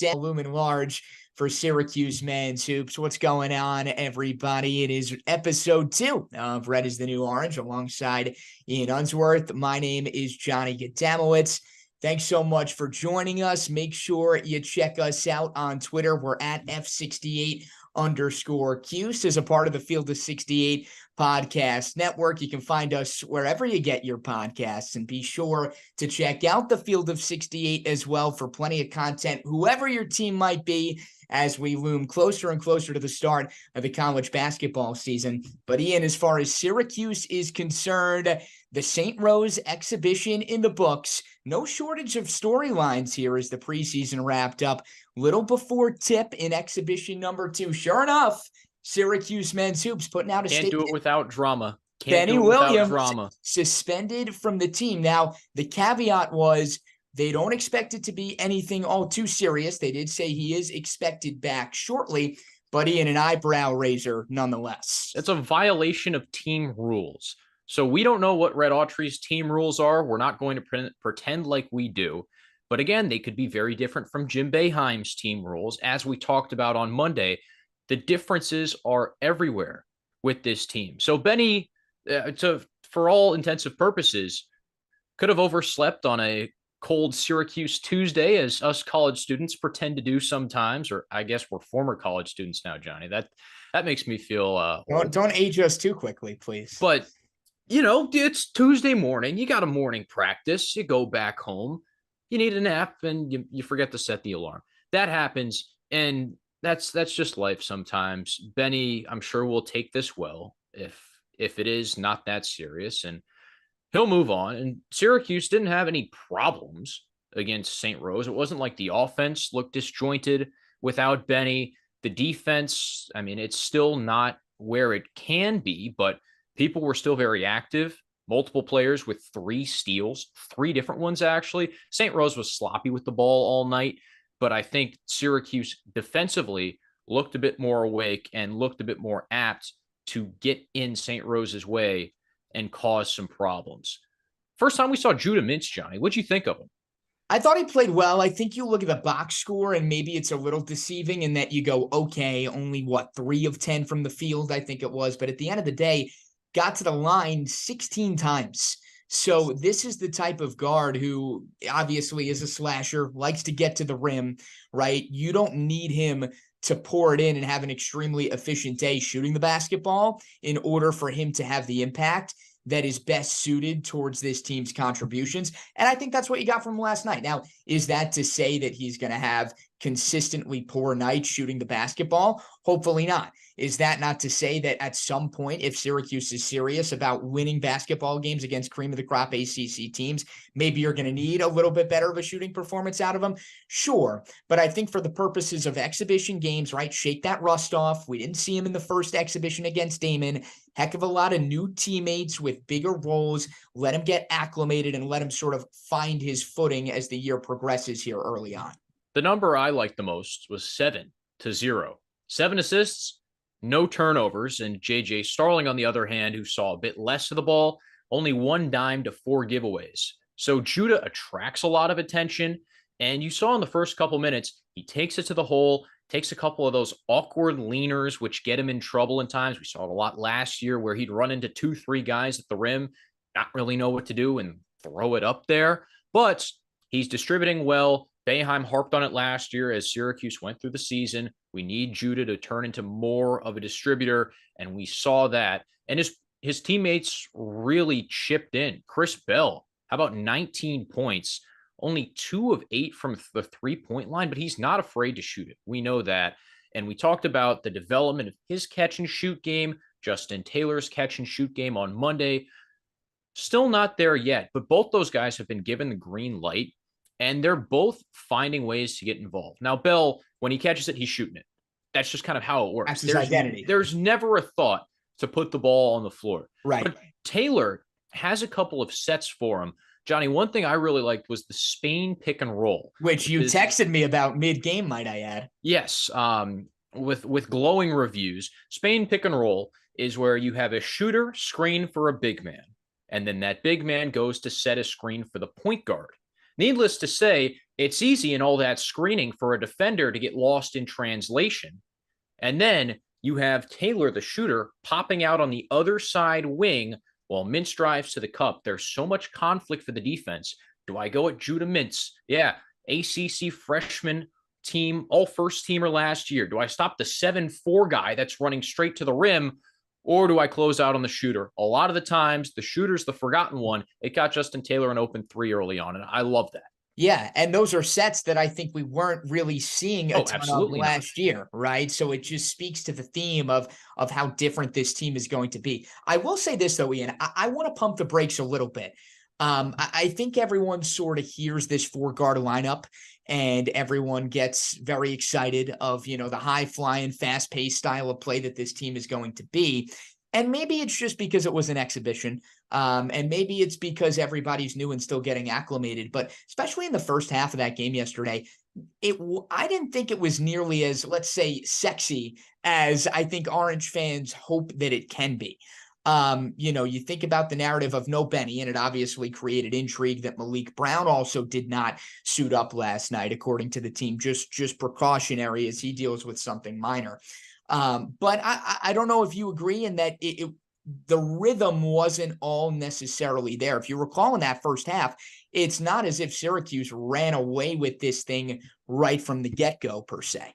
Lumen Large for Syracuse Men's Hoops. What's going on, everybody? It is episode 2 of Red is the New Orange alongside Ian Unsworth. My name is Johnny Gadamowitz. Thanks so much for joining us. Make sure you check us out on Twitter. We're at F68_Cuse as a part of the Field of 68 podcast network. You can find us wherever you get your podcasts, and be sure to check out the Field of 68 as well for plenty of content, whoever your team might be, as we loom closer and closer to the start of the college basketball season. But Ian, as far as Syracuse is concerned, the St. Rose exhibition in the books. No shortage of storylines here as the preseason wrapped up. Little before tip in exhibition number 2. Sure enough, Syracuse Men's Hoops putting out a statement. Can't do it without drama. Benny Williams suspended from the team. Now, the caveat was they don't expect it to be anything all too serious. They did say he is expected back shortly, but Ian, an eyebrow raiser nonetheless. It's a violation of team rules. So we don't know what Red Autry's team rules are. We're not going to pretend like we do. But again, they could be very different from Jim Boeheim's team rules. As we talked about on Monday, the differences are everywhere with this team. So Benny, for all intensive purposes, could have overslept on a cold Syracuse Tuesday, as us college students pretend to do sometimes, or I guess we're former college students now, Johnny. That makes me feel don't age us too quickly, please. But you know, it's Tuesday morning. You got a morning practice. You go back home. You need a nap, and you forget to set the alarm. That happens, and that's just life sometimes. Benny, I'm sure, will take this well if it is not that serious, and he'll move on. And Syracuse didn't have any problems against St. Rose. It wasn't like the offense looked disjointed without Benny. The defense, I mean, it's still not where it can be, but people were still very active. Multiple players with 3 steals, 3 different ones, actually. St. Rose was sloppy with the ball all night, but I think Syracuse defensively looked a bit more awake and looked a bit more apt to get in St. Rose's way and cause some problems. First time we saw Judah Mintz, Johnny. What'd you think of him? I thought he played well. I think you look at the box score and maybe it's a little deceiving in that you go, okay, only 3 of 10 from the field, I think it was. But at the end of the day, got to the line 16 times. So this is the type of guard who obviously is a slasher, likes to get to the rim, right? You don't need him to pour it in and have an extremely efficient day shooting the basketball in order for him to have the impact that is best suited towards this team's contributions. And I think that's what you got from him last night. Now, is that to say that he's going to have consistently poor nights shooting the basketball? Hopefully not. Is that not to say that at some point, if Syracuse is serious about winning basketball games against cream of the crop ACC teams, maybe you're going to need a little bit better of a shooting performance out of them? Sure. But I think for the purposes of exhibition games, right, shake that rust off. We didn't see him in the first exhibition against Damon. Heck of a lot of new teammates with bigger roles. Let him get acclimated and let him sort of find his footing as the year progresses here early on. The number I liked the most was 7-0. 7 assists, no turnovers. And J.J. Starling, on the other hand, who saw a bit less of the ball, only 1 dime to 4 giveaways. So Judah attracts a lot of attention. And you saw in the first couple minutes, he takes it to the hole, takes a couple of those awkward leaners, which get him in trouble in times. We saw it a lot last year where he'd run into 2-3 guys at the rim, not really know what to do, and throw it up there. But he's distributing well. Boeheim harped on it last year as Syracuse went through the season. We need Judah to turn into more of a distributor, and we saw that. And his teammates really chipped in. Chris Bell, how about 19 points? Only 2 of 8 from the 3-point line, but he's not afraid to shoot it. We know that. And we talked about the development of his catch-and-shoot game, Justin Taylor's catch-and-shoot game on Monday. Still not there yet, but both those guys have been given the green light, and they're both finding ways to get involved. Now, Bell, when he catches it, he's shooting it. That's just kind of how it works. That's his identity. There's never a thought to put the ball on the floor. Right. But Taylor has a couple of sets for him. Johnny, one thing I really liked was the Spain pick and roll. Which you texted me about mid-game, might I add. Yes, with glowing reviews. Spain pick and roll is where you have a shooter screen for a big man, and then that big man goes to set a screen for the point guard. Needless to say, it's easy in all that screening for a defender to get lost in translation. And then you have Taylor, the shooter, popping out on the other side wing while Mintz drives to the cup. There's so much conflict for the defense. Do I go at Judah Mintz? Yeah, ACC freshman team, all first teamer last year. Do I stop the 7'4" guy that's running straight to the rim? Or do I close out on the shooter? A lot of the times, the shooter's the forgotten one. It got Justin Taylor an open three early on, and I love that. Yeah, and those are sets that I think we weren't really seeing a ton of absolutely not. last year, right? So it just speaks to the theme of how different this team is going to be. I will say this though, Ian, I want to pump the brakes a little bit. I think everyone sort of hears this four-guard lineup and everyone gets very excited of, the high-flying, fast-paced style of play that this team is going to be. And maybe it's just because it was an exhibition. And maybe it's because everybody's new and still getting acclimated. But especially in the first half of that game yesterday, I didn't think it was nearly as, let's say, sexy as I think Orange fans hope that it can be. You think about the narrative of no Benny, and it obviously created intrigue that Malik Brown also did not suit up last night, according to the team, just precautionary as he deals with something minor. But I don't know if you agree in that the rhythm wasn't all necessarily there. If you recall in that first half, it's not as if Syracuse ran away with this thing right from the get-go per se.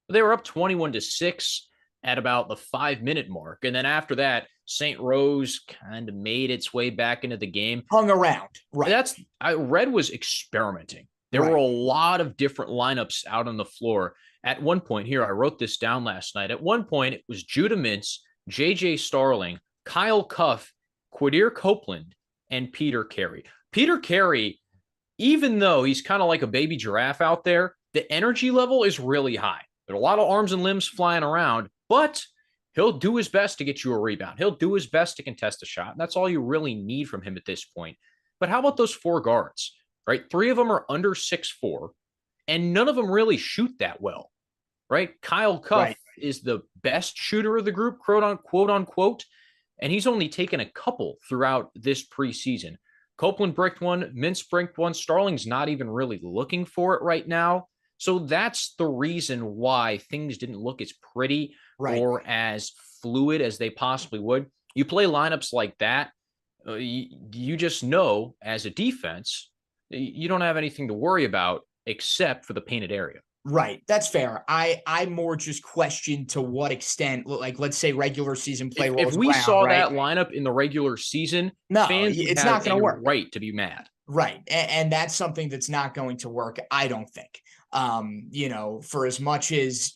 They were up 21-6 at about the 5-minute mark. And then after that, St. Rose kind of made its way back into the game. Hung around. Right. Red was experimenting. There were a lot of different lineups out on the floor. At one point here, I wrote this down last night. At one point, it was Judah Mintz, J.J. Starling, Kyle Cuff, Quadir Copeland, and Peter Carey. Peter Carey, even though he's kind of like a baby giraffe out there, the energy level is really high. There are a lot of arms and limbs flying around, but he'll do his best to get you a rebound. He'll do his best to contest a shot. And that's all you really need from him at this point. But how about those four guards, right? 3 of them are under 6'4", and none of them really shoot that well, right? Kyle Cuff is the best shooter of the group, quote unquote, and he's only taken a couple throughout this preseason. Copeland bricked one, Mintz bricked one. Starling's not even really looking for it right now. So that's the reason why things didn't look as pretty or as fluid as they possibly would. You play lineups like that, you just know as a defense, you don't have anything to worry about except for the painted area. Right. That's fair. I more just question to what extent, like, let's say regular season play. If we saw that lineup in the regular season, fans it's not going to work. Right to be mad. Right. And that's something that's not going to work, I don't think. For as much as,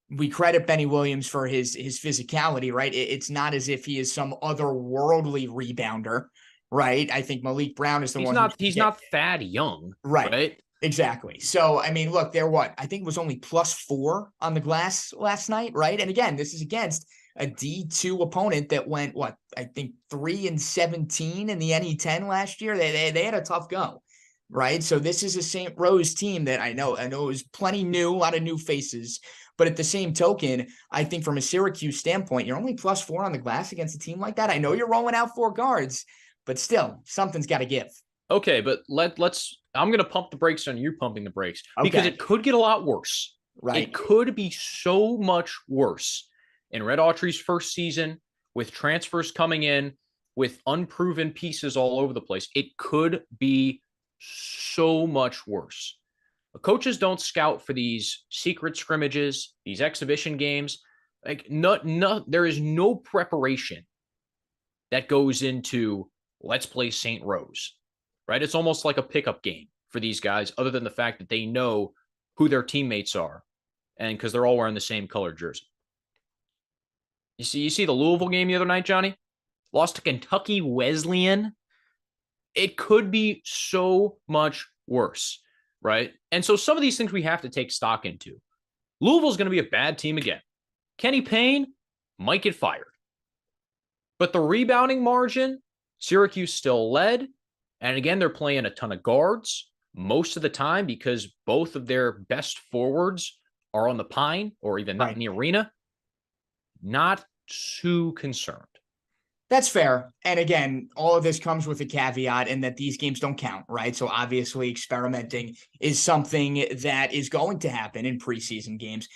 we credit Benny Williams for his physicality, right? It's not as if he is some otherworldly rebounder, right? I think Malik Brown is the one. He's not Thad Young, right? Exactly. So, I mean, look, I think it was only +4 on the glass last night, right? And again, this is against a D2 opponent that went, I think 3-17 in the NE10 last year. They had a tough go, right? So this is a St. Rose team that I know is plenty new, a lot of new faces. But at the same token, I think from a Syracuse standpoint, you're only +4 on the glass against a team like that. I know you're rolling out 4 guards, but still, something's got to give. Okay, but I'm going to pump the brakes on you pumping the brakes because it could get a lot worse. Right. It could be so much worse in Red Autry's first season with transfers coming in, with unproven pieces all over the place. It could be so much worse. Coaches don't scout for these secret scrimmages, these exhibition games. Like, there is no preparation that goes into let's play St. Rose, right? It's almost like a pickup game for these guys, other than the fact that they know who their teammates are, and because they're all wearing the same colored jersey. You see the Louisville game the other night, Johnny? Lost to Kentucky Wesleyan. It could be so much worse, right? And so some of these things we have to take stock into. Louisville's going to be a bad team again. Kenny Payne might get fired. But the rebounding margin, Syracuse still led. And again, they're playing a ton of guards most of the time because both of their best forwards are on the Pine or even not in the arena. Not too concerned. That's fair. And again, all of this comes with a caveat in that these games don't count, right? So obviously experimenting is something that is going to happen in preseason games.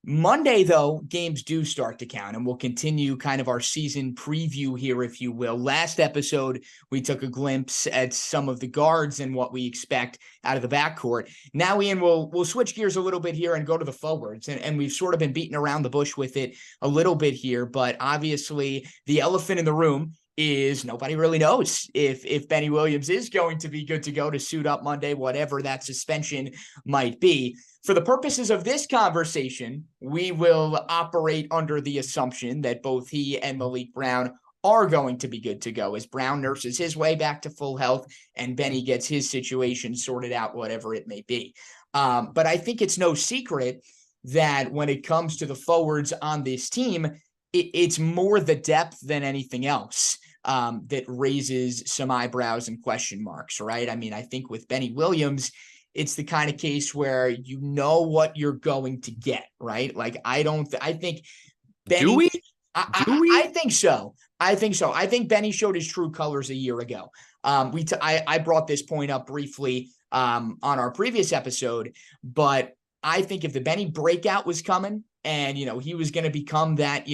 Monday, though, games do start to count, and we'll continue kind of our season preview here, if you will. Last episode, we took a glimpse at some of the guards and what we expect out of the backcourt. Now, Ian, we'll switch gears a little bit here and go to the forwards, and we've sort of been beating around the bush with it a little bit here, but obviously the elephant in the room is nobody really knows if Benny Williams is going to be good to go to suit up Monday, whatever that suspension might be. For the purposes of this conversation, we will operate under the assumption that both he and Malik Brown are going to be good to go as Brown nurses his way back to full health and Benny gets his situation sorted out, whatever it may be. But I think it's no secret that when it comes to the forwards on this team, it's more the depth than anything else that raises some eyebrows and question marks, right? I mean, I think with Benny Williams, it's the kind of case where you know what you're going to get, right? Like, I think Benny. Do we? I think so. I think Benny showed his true colors a year ago. I brought this point up briefly on our previous episode, but I think if the Benny breakout was coming and, he was going to become that,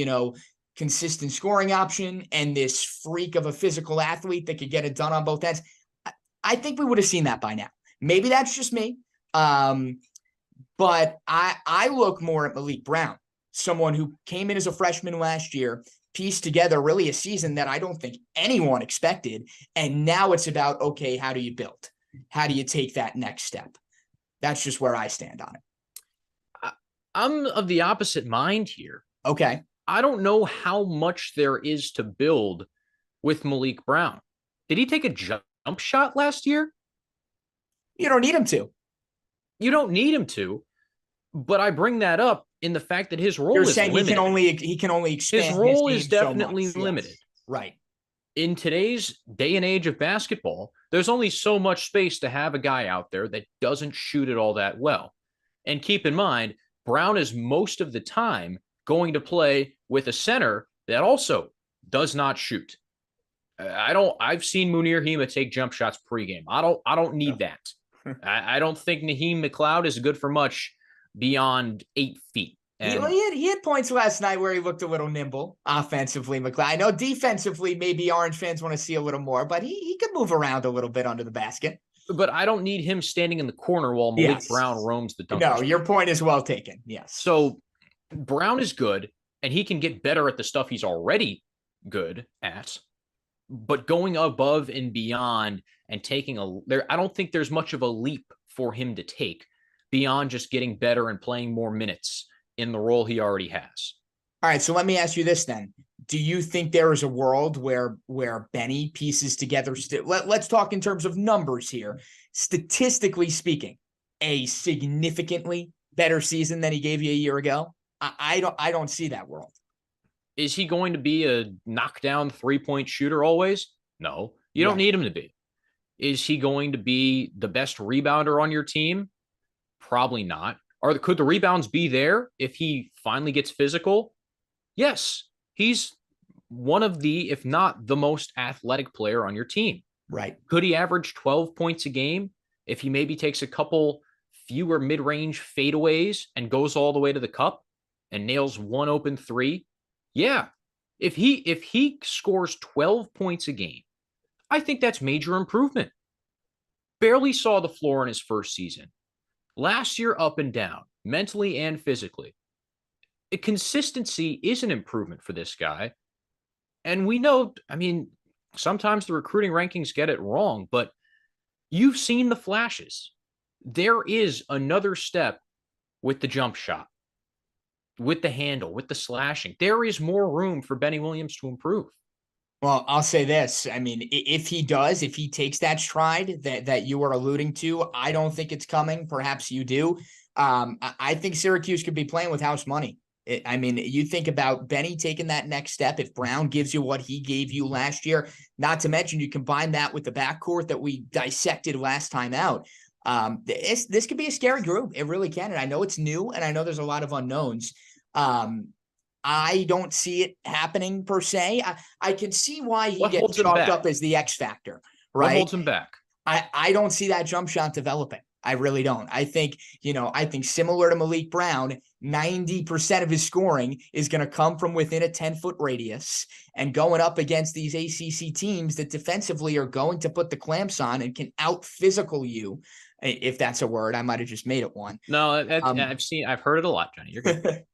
consistent scoring option and this freak of a physical athlete that could get it done on both ends, I think we would have seen that by now. Maybe that's just me. But I look more at Malik Brown, someone who came in as a freshman last year, pieced together really a season that I don't think anyone expected. And now it's about, okay, how do you build? How do you take that next step? That's just where I stand on it. I'm of the opposite mind here. Okay. I don't know how much there is to build with Malik Brown. Did he take a jump shot last year? You don't need him to. You don't need him to, but I bring that up in the fact that his role is limited. He can only expand his role is definitely so limited. Yes. Right. In today's day and age of basketball, there's only so much space to have a guy out there that doesn't shoot it all that well. And keep in mind, Brown is most of the time going to play with a center that also does not shoot. I've seen Munir Hima take jump shots pregame. I don't need that. I don't think Naheem McLeod is good for much beyond 8 feet. And he had points last night where he looked a little nimble offensively, McLeod. I know defensively, maybe Orange fans want to see a little more, but he could move around a little bit under the basket. But I don't need him standing in the corner while Malik Brown roams the dunk. No, your point is well taken. Yes. So Brown is good, and he can get better at the stuff he's already good at. But going above and beyond and taking I don't think there's much of a leap for him to take beyond just getting better and playing more minutes in the role he already has. All right, so let me ask you this then. Do you think there is a world where Benny pieces together? Let's talk in terms of numbers here. Statistically speaking, a significantly better season than he gave you a year ago? I don't see that world. Is he going to be a knockdown 3-point shooter always? No, you don't need him to be. Is he going to be the best rebounder on your team? Probably not. Could the rebounds be there if he finally gets physical? Yes. He's one of the, if not the most athletic player on your team. Right. Could he average 12 points a game if he maybe takes a couple fewer mid-range fadeaways and goes all the way to the cup and nails one open three? Yeah. If he scores 12 points a game, I think that's major improvement. Barely saw the floor in his first season. Last year, up and down, mentally and physically. Consistency is an improvement for this guy. And we know, sometimes the recruiting rankings get it wrong, but you've seen the flashes. There is another step with the jump shot, with the handle, with the slashing. There is more room for Benny Williams to improve. Well, I'll say this. If he takes that stride that you are alluding to, I don't think it's coming. Perhaps you do. I think Syracuse could be playing with house money. You think about Benny taking that next step. If Brown gives you what he gave you last year, not to mention you combine that with the backcourt that we dissected last time out. This could be a scary group. It really can. And I know it's new and I know there's a lot of unknowns. I don't see it happening per se. I can see why he What gets holds him chalked back? up as the X factor, What right? holds him back? I don't see that jump shot developing. I really don't. I think, I think similar to Malik Brown, 90% of his scoring is going to come from within a 10-foot radius and going up against these ACC teams that defensively are going to put the clamps on and can out physical you. If that's a word, I might have just made it one. No, I've heard it a lot, Johnny. You're good.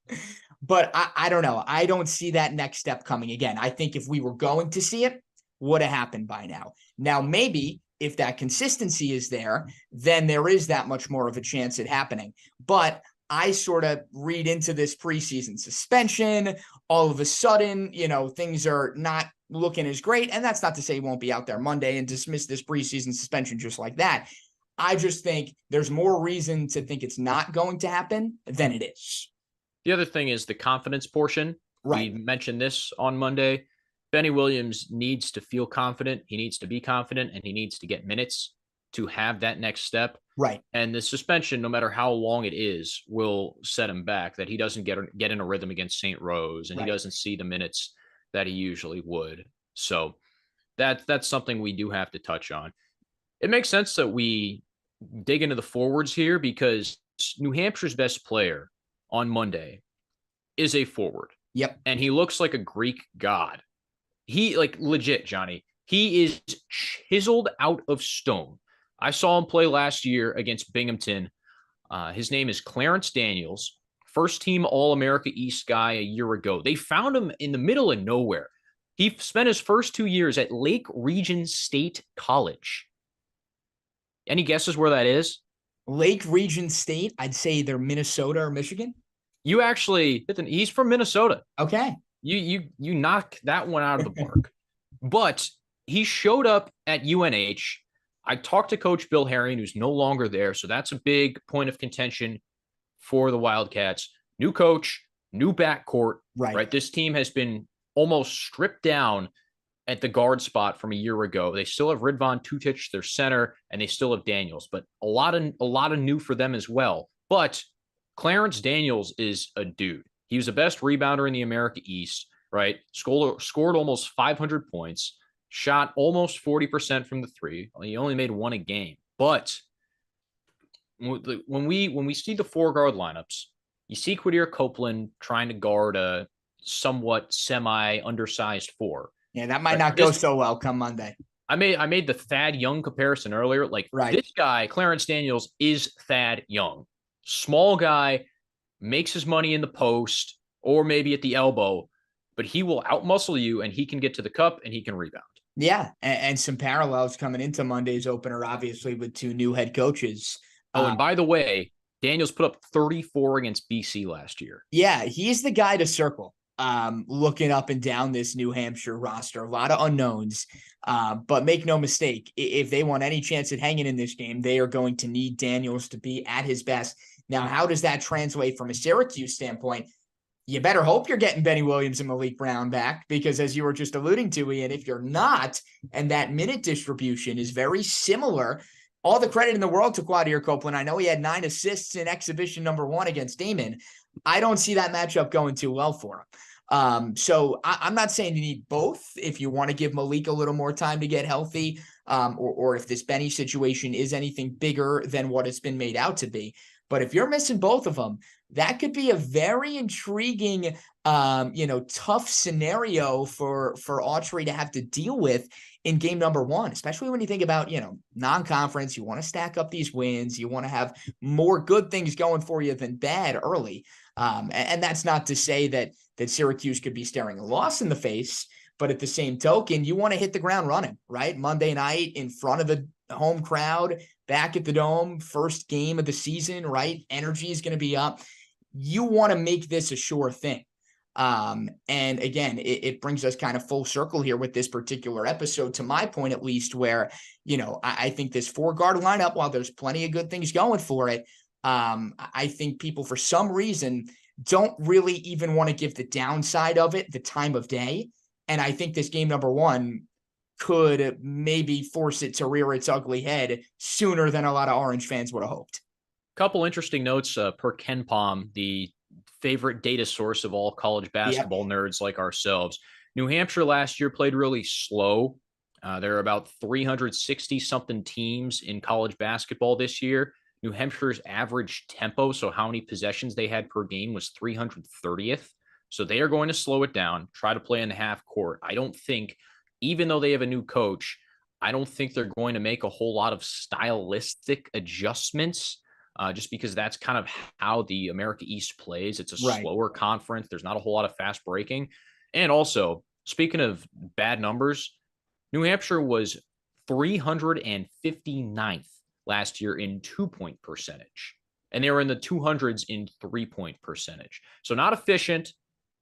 But I don't know. I don't see that next step coming again. I think if we were going to see it, would have happened by now. Now, maybe if that consistency is there, then there is that much more of a chance at happening. But I sort of read into this preseason suspension. All of a sudden, things are not looking as great. And that's not to say he won't be out there Monday and dismiss this preseason suspension just like that. I just think there's more reason to think it's not going to happen than it is. The other thing is the confidence portion. Right. We mentioned this on Monday. Benny Williams needs to feel confident. He needs to be confident, and he needs to get minutes to have that next step. Right. And the suspension, no matter how long it is, will set him back, that he doesn't get in a rhythm against St. Rose, and he doesn't see the minutes that he usually would. So that's something we do have to touch on. It makes sense that we dig into the forwards here because New Hampshire's best player on Monday is a forward. Yep. And he looks like a Greek god. He, like, legit, Johnny, he is chiseled out of stone. I saw him play last year against Binghamton. His name is Clarence Daniels, first team All-America East guy a year ago. They found him in the middle of nowhere. He spent his first 2 years at Lake Region State College. Any guesses where that is? Lake Region State, I'd say either Minnesota or Michigan. You actually, he's from Minnesota. Okay. You knock that one out of the park. But he showed up at UNH. I talked to Coach Bill Herring, who's no longer there, so that's a big point of contention for the Wildcats. New coach, new backcourt. Right. This team has been almost stripped down at the guard spot from a year ago. They still have Ridvan Tutic, their center, and they still have Daniels, but a lot of new for them as well. But Clarence Daniels is a dude. He was the best rebounder in the America East, right? Scored almost 500 points, shot almost 40% from the three. He only made one a game. But when we see the four guard lineups, you see Quadir Copeland trying to guard a somewhat semi-undersized four. Yeah, that might not go so well come Monday. I made the Thad Young comparison earlier. This guy, Clarence Daniels, is Thad Young. Small guy, makes his money in the post or maybe at the elbow, but he will outmuscle you and he can get to the cup and he can rebound. Yeah, and some parallels coming into Monday's opener, obviously, with two new head coaches. Oh, and by the way, Daniels put up 34 against BC last year. Yeah, he's the guy to circle. Looking up and down this New Hampshire roster, a lot of unknowns, but make no mistake, if they want any chance at hanging in this game, they are going to need Daniels to be at his best. Now, how does that translate from a Syracuse standpoint? You better hope you're getting Benny Williams and Malik Brown back, because as you were just alluding to, Ian, if you're not, and that minute distribution is very similar, all the credit in the world to Quadir Copeland. I know he had 9 assists in exhibition number 1 against Damon. I don't see that matchup going too well for him. So I'm not saying you need both if you want to give Malik a little more time to get healthy, or if this Benny situation is anything bigger than what it's been made out to be. But if you're missing both of them, that could be a very intriguing, tough scenario for Autry to have to deal with in game number 1, especially when you think about, non-conference. You want to stack up these wins. You want to have more good things going for you than bad early. And that's not to say that Syracuse could be staring a loss in the face, but at the same token, you want to hit the ground running, right? Monday night in front of a home crowd, back at the Dome, first game of the season, right? Energy is going to be up. You want to make this a sure thing. And again, it brings us kind of full circle here with this particular episode, to my point at least, where, I think this 4-guard lineup, while there's plenty of good things going for it, I think people for some reason don't really even want to give the downside of it the time of day. And I think this game number 1 could maybe force it to rear its ugly head sooner than a lot of Orange fans would have hoped. Couple interesting notes per Ken Palm, the favorite data source of all college Yep. basketball nerds like ourselves. New Hampshire last year played really slow. There are about 360 something teams in college basketball this year. New Hampshire's average tempo, so how many possessions they had per game, was 330th. So they are going to slow it down, try to play in the half court. I don't think, even though they have a new coach, I don't think they're going to make a whole lot of stylistic adjustments, just because that's kind of how the America East plays. It's a Right. slower conference. There's not a whole lot of fast breaking. And also, speaking of bad numbers, New Hampshire was 359th last year in 2-point percentage, and they were in the 200s in 3-point percentage. So not efficient,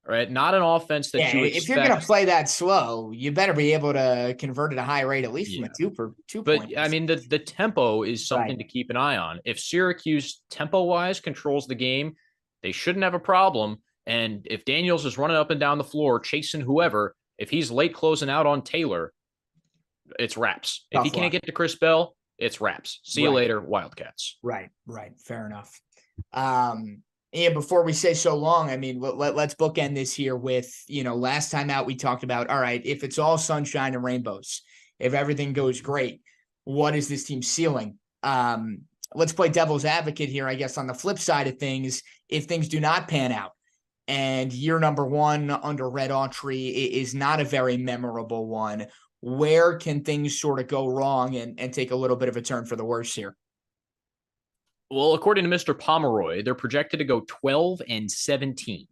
right? Not an offense that Yeah, you if you're gonna expect. play that slow, you better be able to convert at a high rate, at least from a Yeah. two But point I mean, the tempo is Right. something to keep an eye on. If Syracuse tempo wise controls the game, they shouldn't have a problem. And if Daniels is running up and down the floor, chasing whoever, if he's late closing out on Taylor, it's wraps. If he Tough can't luck. get to Chris Bell, it's wraps. See you Right. later, Wildcats. Right. Fair enough. Yeah, before we say so long, I mean, let's bookend this here with, last time out, we talked about, all right, if it's all sunshine and rainbows, if everything goes great, what is this team's ceiling? Let's play devil's advocate here, I guess, on the flip side of things. If things do not pan out and year number one under Red Autry is not a very memorable one, where can things sort of go wrong and take a little bit of a turn for the worse here? Well, according to Mr. Pomeroy, they're projected to go 12-17.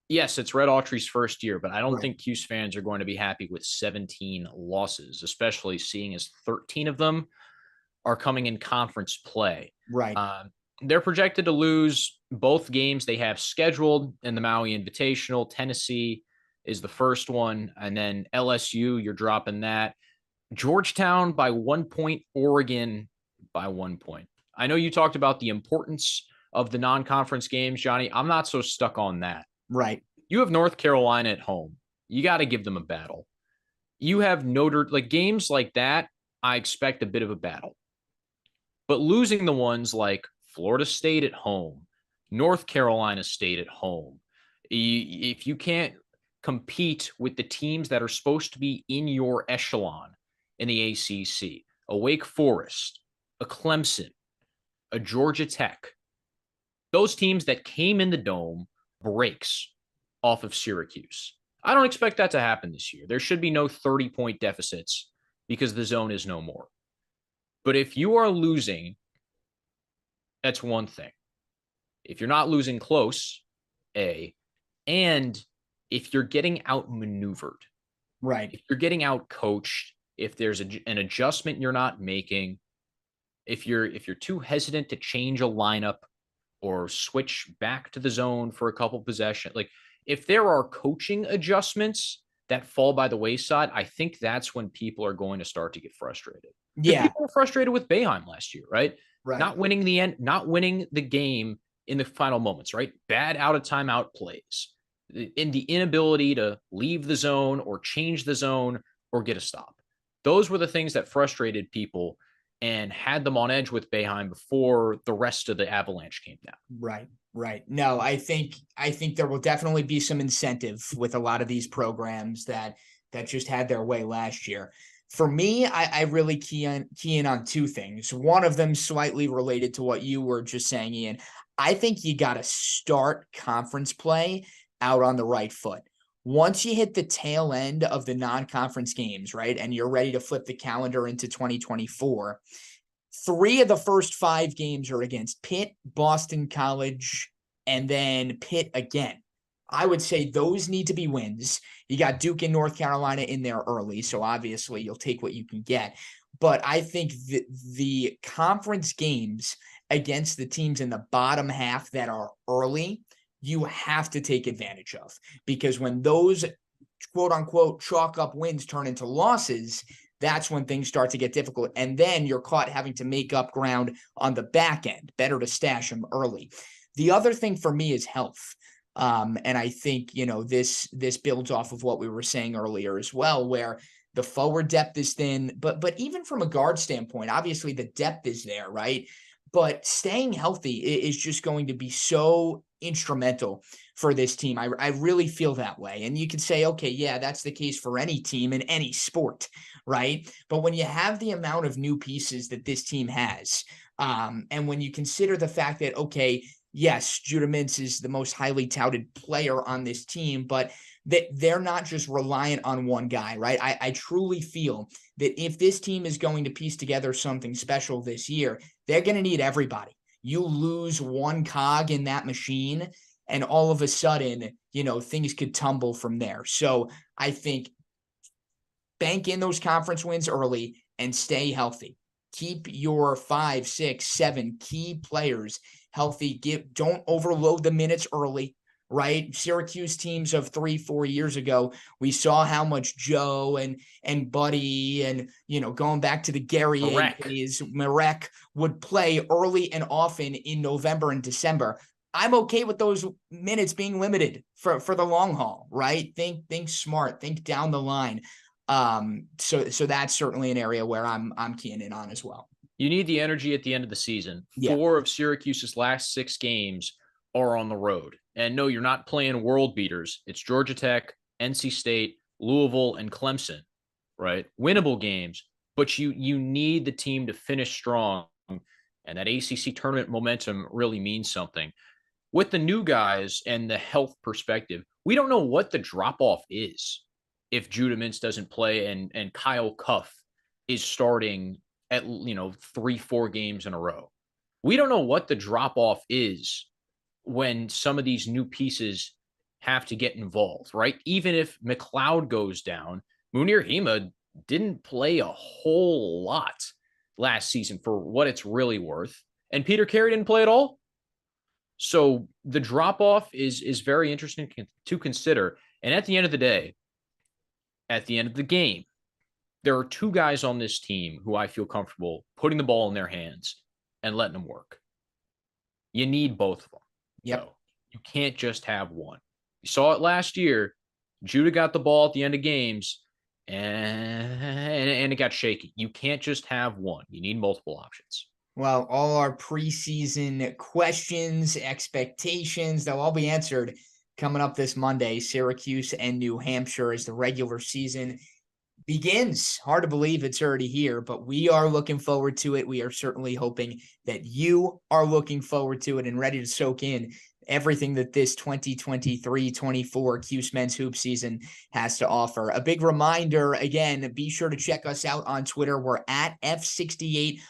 Yes, it's Red Autry's first year, but I don't think Cuse fans are going to be happy with 17 losses, especially seeing as 13 of them are coming in conference play. Right. They're projected to lose both games they have scheduled in the Maui Invitational. Tennessee is the first one, and then LSU, you're dropping that. Georgetown by 1 point, Oregon by 1 point. I know you talked about the importance of the non-conference games, Johnny. I'm not so stuck on that. Right. You have North Carolina at home. You got to give them a battle. You have games like that, I expect a bit of a battle. But losing the ones like Florida State at home, North Carolina State at home, if you can't compete with the teams that are supposed to be in your echelon in the ACC, a Wake Forest, a Clemson, a Georgia Tech, those teams that came in the dome breaks off of Syracuse. I don't expect that to happen this year. There should be no 30-point deficits because the zone is no more. But if you are losing, that's one thing. If you're not losing close, and if you're getting outmaneuvered, right? If you're getting outcoached, if there's an adjustment you're not making, if you're too hesitant to change a lineup or switch back to the zone for a couple possessions, like if there are coaching adjustments that fall by the wayside, I think that's when people are going to start to get frustrated. Yeah. People were frustrated with Boeheim last year, right? Right. Not winning the game in the final moments, right? Bad out of timeout plays, in the inability to leave the zone or change the zone or get a stop. Those were the things that frustrated people and had them on edge with Boeheim before the rest of the avalanche came down. Right. No, I think there will definitely be some incentive with a lot of these programs that just had their way last year. For me, I really key in on two things. One of them slightly related to what you were just saying, Ian. I think you got to start conference play out on the right foot. Once you hit the tail end of the non-conference games, right, and you're ready to flip the calendar into 2024, 3 of the first 5 games are against Pitt, Boston College, and then Pitt again. I would say those need to be wins. You got Duke and North Carolina in there early, so obviously you'll take what you can get. But I think the conference games against the teams in the bottom half that are early, you have to take advantage of. Because when those quote-unquote chalk up wins turn into losses, that's when things start to get difficult. And then you're caught having to make up ground on the back end. Better to stash them early. The other thing for me is health. And I think, this builds off of what we were saying earlier as well, where the forward depth is thin, but even from a guard standpoint, obviously the depth is there, right? But staying healthy is just going to be so instrumental for this team. I really feel that way. And you could say, okay, yeah, that's the case for any team in any sport, right? But when you have the amount of new pieces that this team has, and when you consider the fact that, okay, yes, Judah Mintz is the most highly touted player on this team, but that they're not just reliant on one guy, right? I truly feel that if this team is going to piece together something special this year, they're going to need everybody. You lose one cog in that machine, and all of a sudden, things could tumble from there. So I think bank in those conference wins early and stay healthy. Keep your 5, 6, 7 key players healthy. Don't overload the minutes early, right? Syracuse teams of 3-4 years ago, we saw how much Joe and Buddy and, going back to the Gary days, Marek would play early and often in November and December. I'm okay with those minutes being limited for the long haul, right? Think smart, think down the line. So that's certainly an area where I'm keying in on as well. You need the energy at the end of the season. Yeah. 4 of Syracuse's last 6 games are on the road. And no, you're not playing world beaters. It's Georgia Tech, NC State, Louisville, and Clemson, right? Winnable games, but you need the team to finish strong. And that ACC tournament momentum really means something. With the new guys and the health perspective, we don't know what the drop-off is if Judah Mintz doesn't play and Kyle Cuff is starting at 3-4 games in a row. We don't know what the drop-off is when some of these new pieces have to get involved, right? Even if McLeod goes down, Munir Hima didn't play a whole lot last season for what it's really worth. And Peter Carey didn't play at all. So the drop-off is very interesting to consider. And at the end of the day, at the end of the game, there are 2 guys on this team who I feel comfortable putting the ball in their hands and letting them work. You need both of them. Yep. So you can't just have one. You saw it last year. Judah got the ball at the end of games, and it got shaky. You can't just have one. You need multiple options. Well, all our preseason questions, expectations, they'll all be answered coming up this Monday. Syracuse and New Hampshire as the regular season begins. Hard to believe it's already here, but we are looking forward to it. We are certainly hoping that you are looking forward to it and ready to soak in everything that this 2023-24 Cuse Men's Hoop season has to offer. A big reminder, again, be sure to check us out on Twitter. We're at F68_Cuse.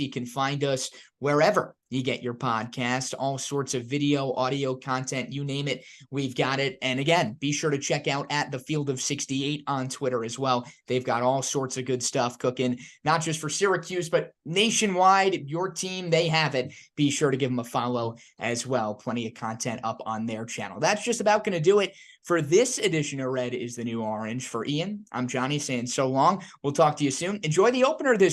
You can find us wherever you get your podcast, all sorts of video, audio content, you name it, we've got it. And again, be sure to check out at the Field of 68 on Twitter as well. They've got all sorts of good stuff cooking, not just for Syracuse, but nationwide. Your team, they have it. Be sure to give them a follow as well. Plenty of content up on their channel. That's just about going to do it for this edition of Red is the New Orange. For Ian, I'm Johnny saying so long. We'll talk to you soon. Enjoy the opener this